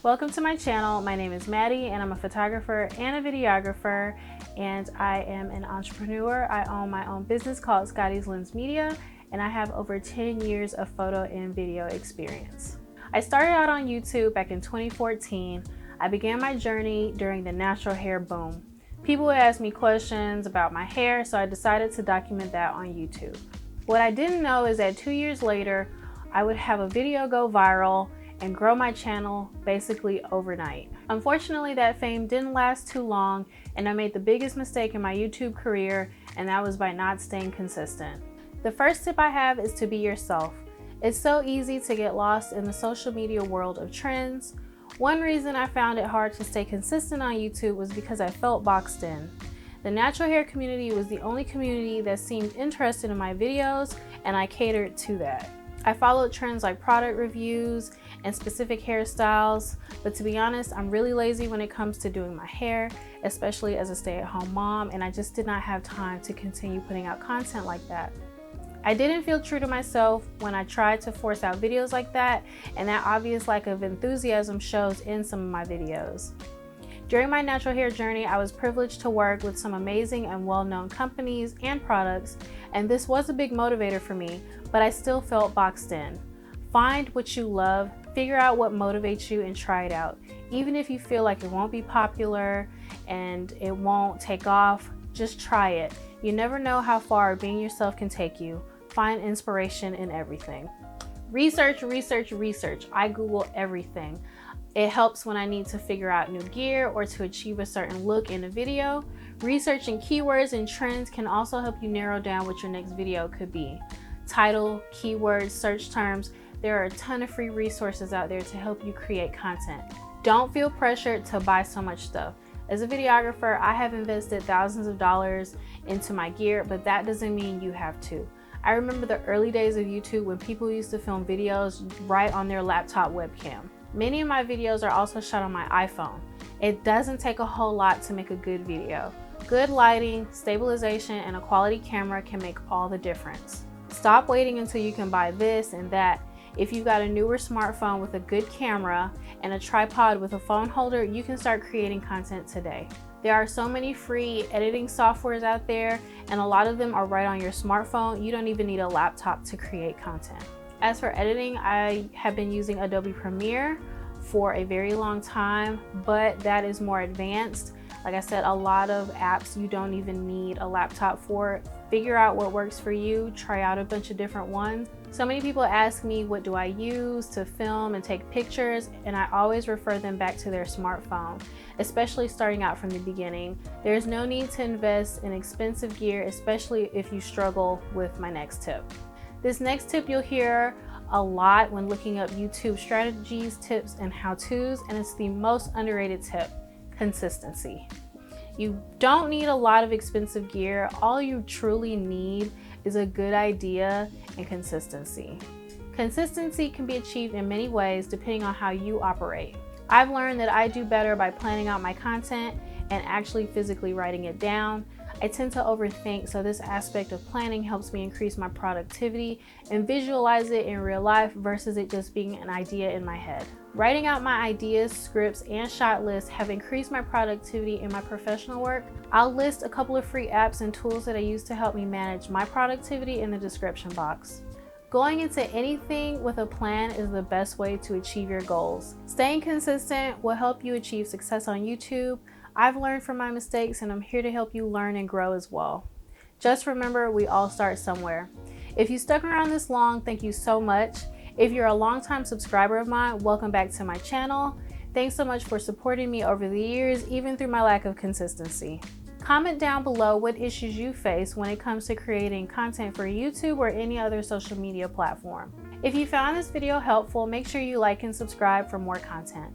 Welcome to my channel. My name is Mattie and I'm a photographer and a videographer, and I am an entrepreneur. I own my own business called Scotty's Lens Media, and I have over 10 years of photo and video experience. I started out on YouTube back in 2014. I began my journey during the natural hair boom. People would ask me questions about my hair, so I decided to document that on YouTube. What I didn't know is that 2 years later, I would have a video go viral and grow my channel basically overnight. Unfortunately, that fame didn't last too long, and I made the biggest mistake in my YouTube career, and that was by not staying consistent. The first tip I have is to be yourself. It's so easy to get lost in the social media world of trends. One reason I found it hard to stay consistent on YouTube was because I felt boxed in. The natural hair community was the only community that seemed interested in my videos, and I catered to that. I followed trends like product reviews and specific hairstyles, but to be honest, I'm really lazy when it comes to doing my hair, especially as a stay-at-home mom, and I just did not have time to continue putting out content like that. I didn't feel true to myself when I tried to force out videos like that, and that obvious lack of enthusiasm shows in some of my videos. During my natural hair journey, I was privileged to work with some amazing and well-known companies and products, and this was a big motivator for me, but I still felt boxed in. Find what you love, figure out what motivates you, and try it out. Even if you feel like it won't be popular and it won't take off, just try it. You never know how far being yourself can take you. Find inspiration in everything. Research, research, research. I Google everything. It helps when I need to figure out new gear or to achieve a certain look in a video. Researching keywords and trends can also help you narrow down what your next video could be. Title, keywords, search terms. There are a ton of free resources out there to help you create content. Don't feel pressured to buy so much stuff. As a videographer, I have invested thousands of dollars into my gear, but that doesn't mean you have to. I remember the early days of YouTube when people used to film videos right on their laptop webcam. Many of my videos are also shot on my iPhone. It doesn't take a whole lot to make a good video. Good lighting, stabilization, and a quality camera can make all the difference. Stop waiting until you can buy this and that. If you've got a newer smartphone with a good camera and a tripod with a phone holder, you can start creating content today. There are so many free editing softwares out there, and a lot of them are right on your smartphone. You don't even need a laptop to create content. As for editing, I have been using Adobe Premiere for a very long time, but that is more advanced. Like I said, a lot of apps you don't even need a laptop for. Figure out what works for you, try out a bunch of different ones. So many people ask me what do I use to film and take pictures, and I always refer them back to their smartphone, especially starting out from the beginning. There's no need to invest in expensive gear, especially if you struggle with my next tip. This next tip you'll hear a lot when looking up YouTube strategies, tips, and how-tos, and it's the most underrated tip: consistency. You don't need a lot of expensive gear. All you truly need is a good idea and consistency. Consistency can be achieved in many ways depending on how you operate. I've learned that I do better by planning out my content and actually physically writing it down. I tend to overthink, so this aspect of planning helps me increase my productivity and visualize it in real life versus it just being an idea in my head. Writing out my ideas, scripts, and shot lists have increased my productivity in my professional work. I'll list a couple of free apps and tools that I use to help me manage my productivity in the description box. Going into anything with a plan is the best way to achieve your goals. Staying consistent will help you achieve success on YouTube. I've learned from my mistakes, and I'm here to help you learn and grow as well. Just remember, we all start somewhere. If you stuck around this long, thank you so much. If you're a longtime subscriber of mine, welcome back to my channel. Thanks so much for supporting me over the years, even through my lack of consistency. Comment down below what issues you face when it comes to creating content for YouTube or any other social media platform. If you found this video helpful, make sure you like and subscribe for more content.